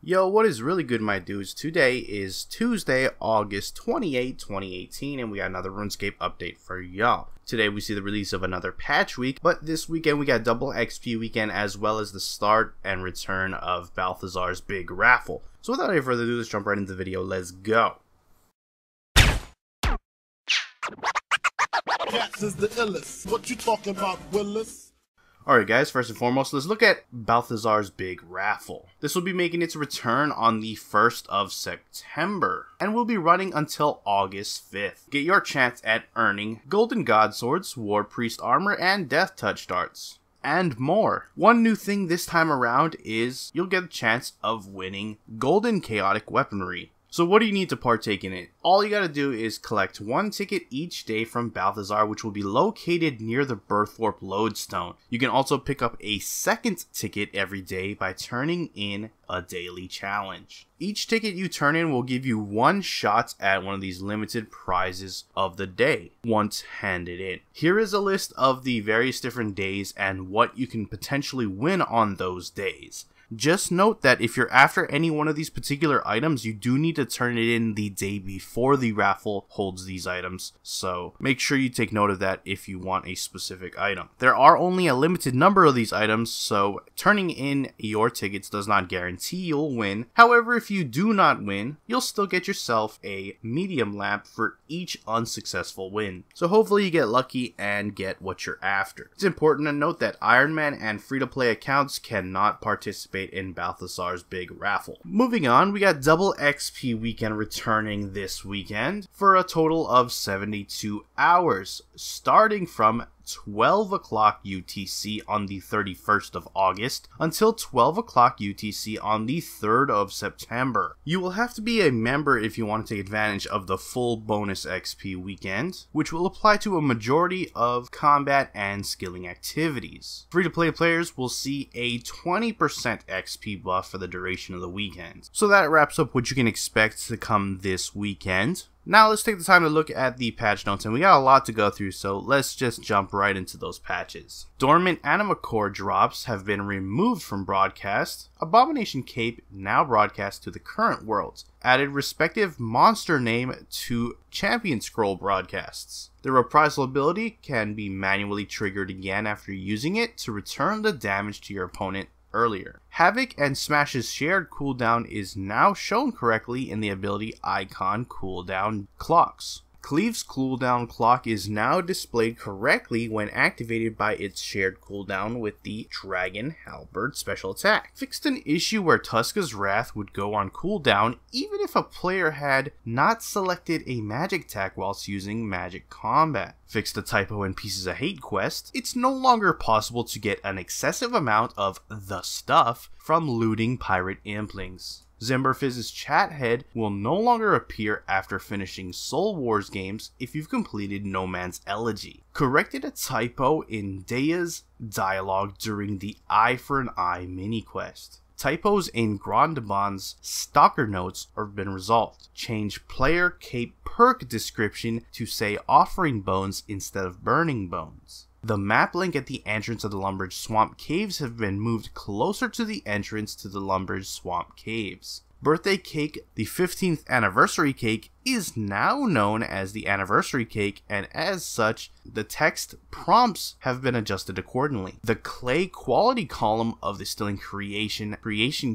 Yo, what is really good, my dudes? Today is Tuesday, August 28, 2018, and we got another RuneScape update for y'all. Today we see the release of another patch week, but this weekend we got double XP weekend as well as the start and return of Balthazar's big raffle. So without any further ado, let's jump right into the video. Let's go. Cats is the illest. What you talking about, Willis? Alright guys, first and foremost, let's look at Balthazar's big raffle. This will be making its return on the 1st of September, and will be running until August 5th. Get your chance at earning Golden God Swords, War Priest Armor, and Death Touch Darts. And more. One new thing this time around is you'll get a chance of winning Golden Chaotic Weaponry. So what do you need to partake in it? All you gotta do is collect one ticket each day from Balthazar, which will be located near the Birthwarp Lodestone. You can also pick up a second ticket every day by turning in a daily challenge. Each ticket you turn in will give you one shot at one of these limited prizes of the day once handed in. Here is a list of the various different days and what you can potentially win on those days. Just note that if you're after any one of these particular items, you do need to turn it in the day before the raffle holds these items, so make sure you take note of that if you want a specific item. There are only a limited number of these items, so turning in your tickets does not guarantee you'll win. However, if you do not win, you'll still get yourself a medium lamp for each unsuccessful win. So hopefully you get lucky and get what you're after. It's important to note that Iron Man and free-to-play accounts cannot participate in Balthazar's big raffle. Moving on, we got double XP weekend returning this weekend for a total of 72 hours, starting from 12 o'clock UTC on the 31st of August until 12 o'clock UTC on the 3rd of September. You will have to be a member if you want to take advantage of the full bonus XP weekend, which will apply to a majority of combat and skilling activities. Free-to-play players will see a 20% XP buff for the duration of the weekend. So that wraps up what you can expect to come this weekend. Now let's take the time to look at the patch notes, and we got a lot to go through, so let's just jump right into those patches. Dormant Anima Core drops have been removed from broadcast. Abomination Cape now broadcast to the current worlds. Added respective monster name to Champion Scroll broadcasts. The reprisal ability can be manually triggered again after using it to return the damage to your opponent earlier. Havoc and Smash's shared cooldown is now shown correctly in the ability icon cooldown clocks. Cleave's cooldown clock is now displayed correctly when activated by its shared cooldown with the Dragon Halberd special attack. Fixed an issue where Tuska's Wrath would go on cooldown even if a player had not selected a magic attack whilst using magic combat. Fixed a typo in Pieces of Hate quest. It's no longer possible to get an excessive amount of the stuff from looting pirate implings. Zimberfizz's chat head will no longer appear after finishing Soul Wars games if you've completed No Man's Elegy. Corrected a typo in Dea's dialogue during the Eye for an Eye mini-quest. Typos in Grondabon's Stalker notes have been resolved. Change player cape perk description to say offering bones instead of burning bones. The map link at the entrance of the Lumbridge Swamp Caves have been moved closer to the entrance to the Lumbridge Swamp Caves. Birthday Cake, the 15th anniversary cake, is now known as the anniversary cake, and as such, the text prompts have been adjusted accordingly. The clay quality column of the Stilling Creation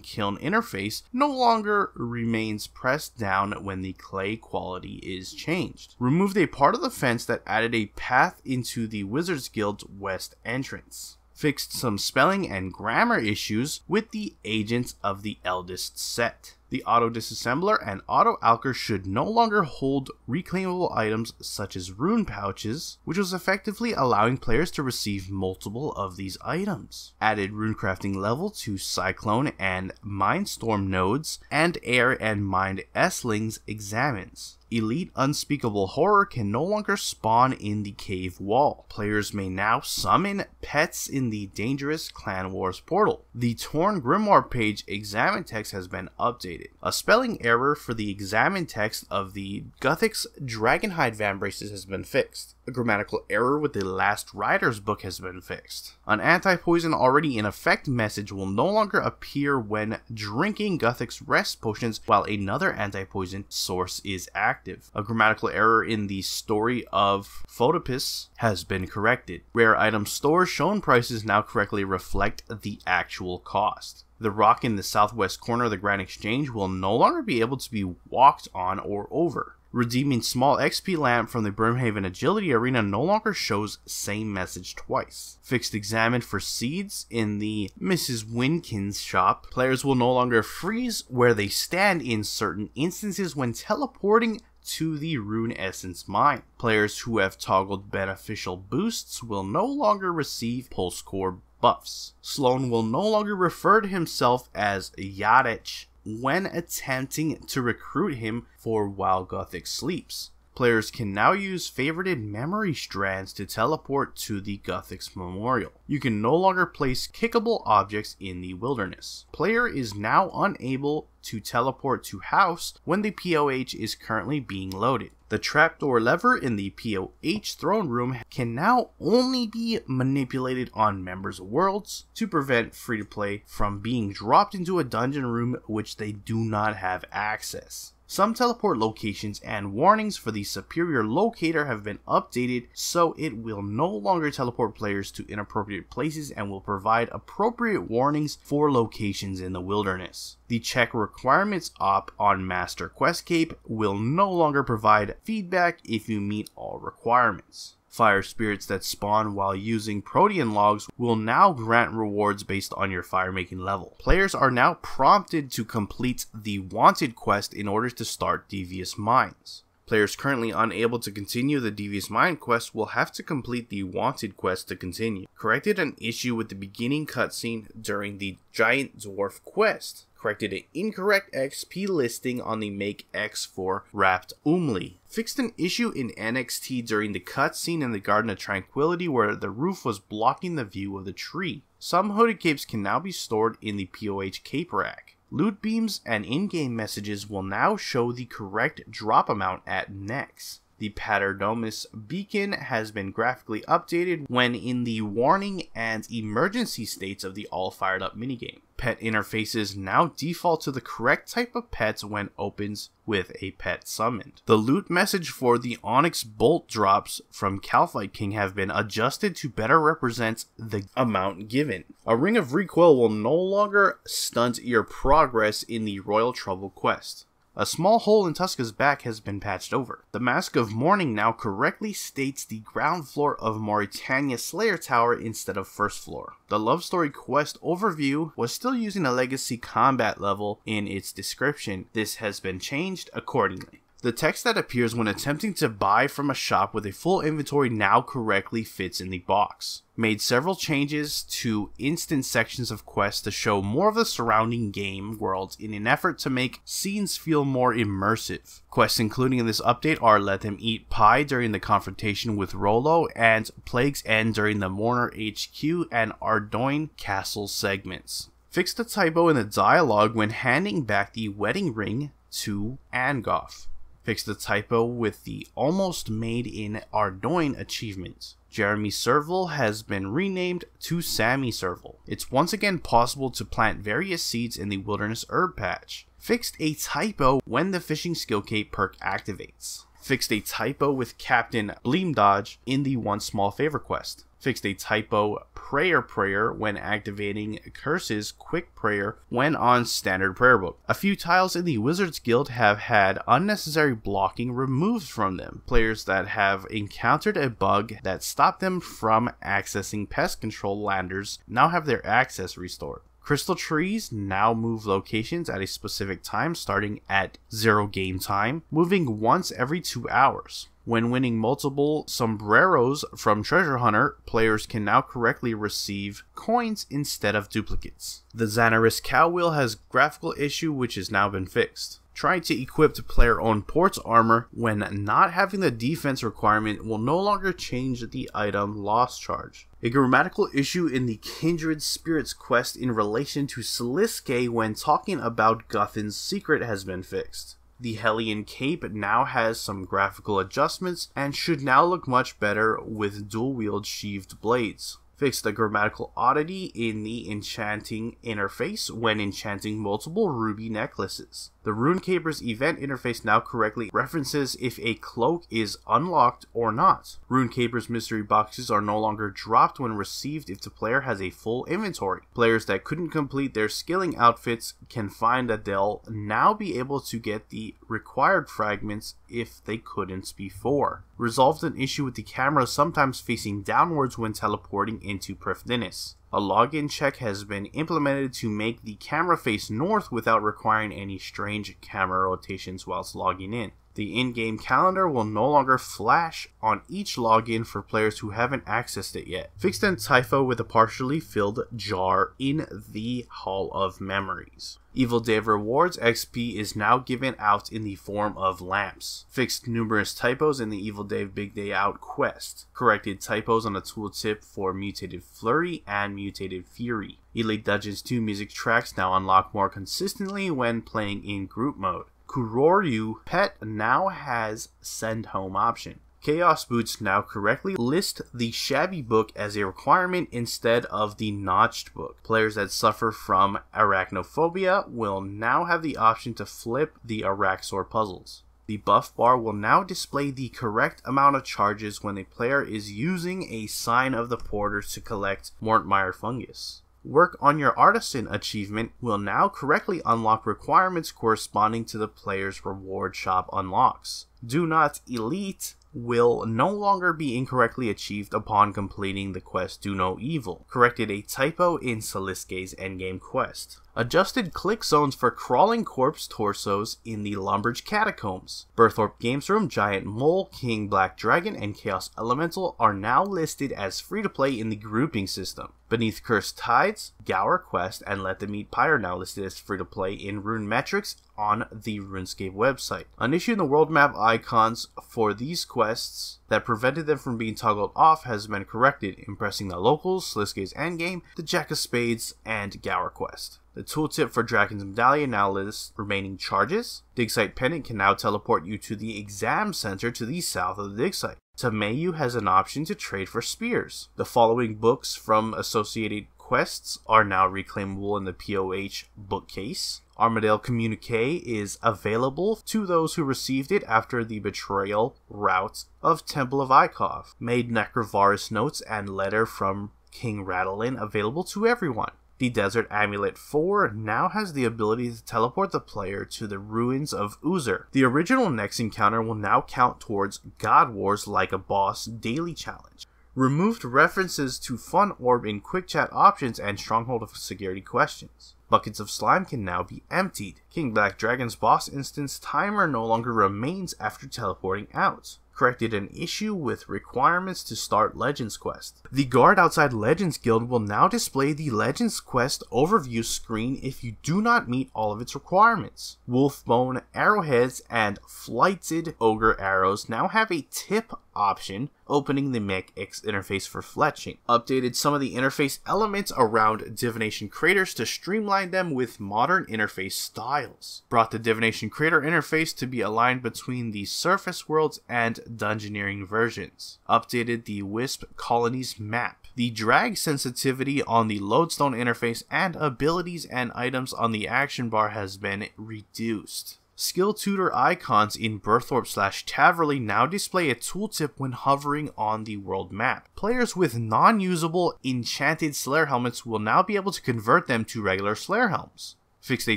Kiln interface no longer remains pressed down when the clay quality is changed. Removed a part of the fence that added a path into the Wizards Guild's west entrance. Fixed some spelling and grammar issues with the Agents of the Eldest set. The auto disassembler and auto alker should no longer hold reclaimable items such as rune pouches, which was effectively allowing players to receive multiple of these items. Added runecrafting level to Cyclone and Mindstorm nodes, and Air and Mind S-Lings examines. Elite Unspeakable Horror can no longer spawn in the cave wall. Players may now summon pets in the dangerous Clan Wars portal. The Torn Grimoire page examine text has been updated. updated. A spelling error for the examined text of the Guthix Dragonhide Vambraces has been fixed. A grammatical error with the Last Rider's book has been fixed. An anti-poison already in effect message will no longer appear when drinking Guthix rest potions while another anti-poison source is active. A grammatical error in the story of Photopus has been corrected. Rare item store shown prices now correctly reflect the actual cost. The rock in the southwest corner of the Grand Exchange will no longer be able to be walked on or over. Redeeming small XP lamp from the Brimhaven Agility Arena no longer shows same message twice. Fixed examined for seeds in the Mrs. Winkin's shop. Players will no longer freeze where they stand in certain instances when teleporting to the Rune Essence mine. Players who have toggled beneficial boosts will no longer receive pulse core buffs. Sloan will no longer refer to himself as Yadich when attempting to recruit him for while Guthix sleeps. Players can now use favorited memory strands to teleport to the Guthix Memorial. You can no longer place kickable objects in the wilderness. Player is now unable to teleport to house when the POH is currently being loaded. The trapdoor lever in the POH throne room can now only be manipulated on members of worlds to prevent free-to-play from being dropped into a dungeon room which they do not have access. Some teleport locations and warnings for the superior locator have been updated so it will no longer teleport players to inappropriate places and will provide appropriate warnings for locations in the wilderness. The check requirements op on Master Quest Cape will no longer provide feedback if you meet all requirements. Fire spirits that spawn while using Protean logs will now grant rewards based on your firemaking level. Players are now prompted to complete the Wanted quest in order to start Devious Mines. Players currently unable to continue the Devious Mine quest will have to complete the Wanted quest to continue. Corrected an issue with the beginning cutscene during the Giant Dwarf quest. Corrected an incorrect XP listing on the Make X for Wrapped Umli. Fixed an issue in NXT during the cutscene in the Garden of Tranquility where the roof was blocking the view of the tree. Some hooded capes can now be stored in the POH cape rack. Loot beams and in-game messages will now show the correct drop amount at next. The Paternomus beacon has been graphically updated when in the warning and emergency states of the all fired up minigame. Pet interfaces now default to the correct type of pets when opens with a pet summoned. The loot message for the Onyx Bolt drops from Calphite King have been adjusted to better represent the amount given. A Ring of Recoil will no longer stunt your progress in the Royal Trouble quest. A small hole in Tuska's back has been patched over. The Mask of Mourning now correctly states the ground floor of Mauritania Slayer Tower instead of first floor. The Love Story quest overview was still using a legacy combat level in its description. This has been changed accordingly. The text that appears when attempting to buy from a shop with a full inventory now correctly fits in the box. Made several changes to instant sections of quests to show more of the surrounding game worlds in an effort to make scenes feel more immersive. Quests including in this update are Let Them Eat Pie during the confrontation with Rollo and Plague's End during the Mourner HQ and Ardoin Castle segments. Fix the typo in the dialogue when handing back the wedding ring to Angoff. Fix the typo with the Almost Made in Ardoin achievement. Jeremy Serval has been renamed to Sammy Serval. It's once again possible to plant various seeds in the Wilderness Herb Patch. Fixed a typo when the Fishing Skill Cape perk activates. Fixed a typo with Captain Bleem Dodge in the One Small Favor quest. Fixed a typo prayer when activating Curse's Quick Prayer when on Standard Prayer Book. A few tiles in the Wizards Guild have had unnecessary blocking removed from them. Players that have encountered a bug that stopped them from accessing pest control landers now have their access restored. Crystal trees now move locations at a specific time starting at 0 game time, moving once every 2 hours. When winning multiple sombreros from Treasure Hunter, players can now correctly receive coins instead of duplicates. The Xanaris cow wheel has graphical issue which has now been fixed. Trying to equip player-owned ports armor when not having the defense requirement will no longer change the item loss charge. A grammatical issue in the Kindred Spirits quest in relation to Sliske when talking about Guthin's secret has been fixed. The Hellion Cape now has some graphical adjustments and should now look much better with dual-wield sheathed blades. Fix the grammatical oddity in the enchanting interface when enchanting multiple ruby necklaces. The RuneCaper's event interface now correctly references if a cloak is unlocked or not. RuneCaper's mystery boxes are no longer dropped when received if the player has a full inventory. Players that couldn't complete their skilling outfits can find that they'll now be able to get the required fragments if they couldn't before. Resolved an issue with the camera sometimes facing downwards when teleporting into Prifddinas. A login check has been implemented to make the camera face north without requiring any strange camera rotations whilst logging in. The in-game calendar will no longer flash on each login for players who haven't accessed it yet. Fixed a typo with a partially filled jar in the Hall of Memories. Evil Dave Rewards XP is now given out in the form of lamps. Fixed numerous typos in the Evil Dave Big Day Out quest. Corrected typos on a tooltip for Mutated Flurry and Mutated Fury. Elite Dungeons 2 music tracks now unlock more consistently when playing in group mode. Kuroryu Pet now has send home option. Chaos Boots now correctly list the shabby book as a requirement instead of the notched book. Players that suffer from arachnophobia will now have the option to flip the Araxor puzzles. The buff bar will now display the correct amount of charges when a player is using a Sign of the Porter to collect Mortmire fungus. Work on your Artisan achievement will now correctly unlock requirements corresponding to the player's reward shop unlocks. Do Not Elite will no longer be incorrectly achieved upon completing the quest Do No Evil. Corrected a typo in Saliske's endgame quest. Adjusted click zones for crawling corpse torsos in the Lumbridge Catacombs. Berthorpe Games Room, Giant Mole, King Black Dragon, and Chaos Elemental are now listed as free-to-play in the grouping system. Beneath Cursed Tides, Gower Quest, and Let Them Eat Pie are now listed as free-to-play in Rune Metrics on the RuneScape website. An issue in the world map icons for these quests that prevented them from being toggled off has been corrected, impressing the locals, Sliske's Endgame, the Jack of Spades, and Gower Quest. The tooltip for Dragon's Medallion now lists remaining charges. Digsite Pendant can now teleport you to the exam center to the south of the dig site. Tamayu has an option to trade for spears. The following books from associated quests are now reclaimable in the POH bookcase. Armadale Communique is available to those who received it after the betrayal route of Temple of Ikov. Made Necrovarus notes and letter from King Rattlin available to everyone. The Desert Amulet 4 now has the ability to teleport the player to the ruins of Uzer. The original next encounter will now count towards God Wars Like a Boss daily challenge. Removed references to Fun Orb in Quick Chat options and Stronghold of Security questions. Buckets of slime can now be emptied. King Black Dragon's boss instance timer no longer remains after teleporting out. Corrected an issue with requirements to start Legends Quest. The guard outside Legends Guild will now display the Legends Quest overview screen if you do not meet all of its requirements. Wolfbone arrowheads and flighted ogre arrows now have a tip option, opening the Mech X interface for fletching. Updated some of the interface elements around Divination Craters to streamline them with modern interface styles. Brought the Divination Crater interface to be aligned between the Surface Worlds and Dungeoneering versions. Updated the Wisp Colonies map. The drag sensitivity on the Lodestone interface and abilities and items on the action bar has been reduced. Skill tutor icons in Berthorpe/Taverley now display a tooltip when hovering on the world map. Players with non-usable enchanted Slayer helmets will now be able to convert them to regular Slayer helms. Fixed a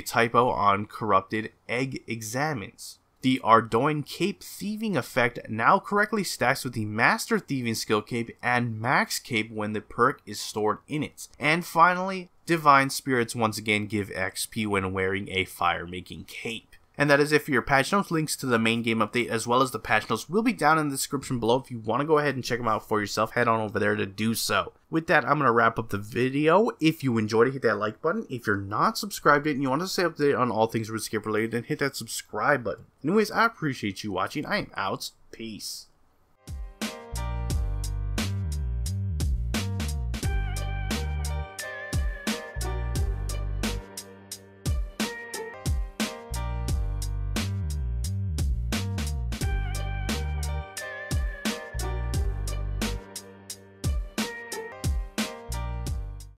typo on Corrupted Egg Examines. The Ardoin Cape Thieving effect now correctly stacks with the Master Thieving skill cape and Max Cape when the perk is stored in it. And finally, Divine Spirits once again give XP when wearing a fire-making cape. And that is it for your patch notes. Links to the main game update as well as the patch notes will be down in the description below. If you want to go ahead and check them out for yourself, head on over there to do so. With that, I'm going to wrap up the video. If you enjoyed it, hit that like button. If you're not subscribed yet and you want to stay updated on all things RuneScape related, then hit that subscribe button. Anyways, I appreciate you watching. I am out. Peace.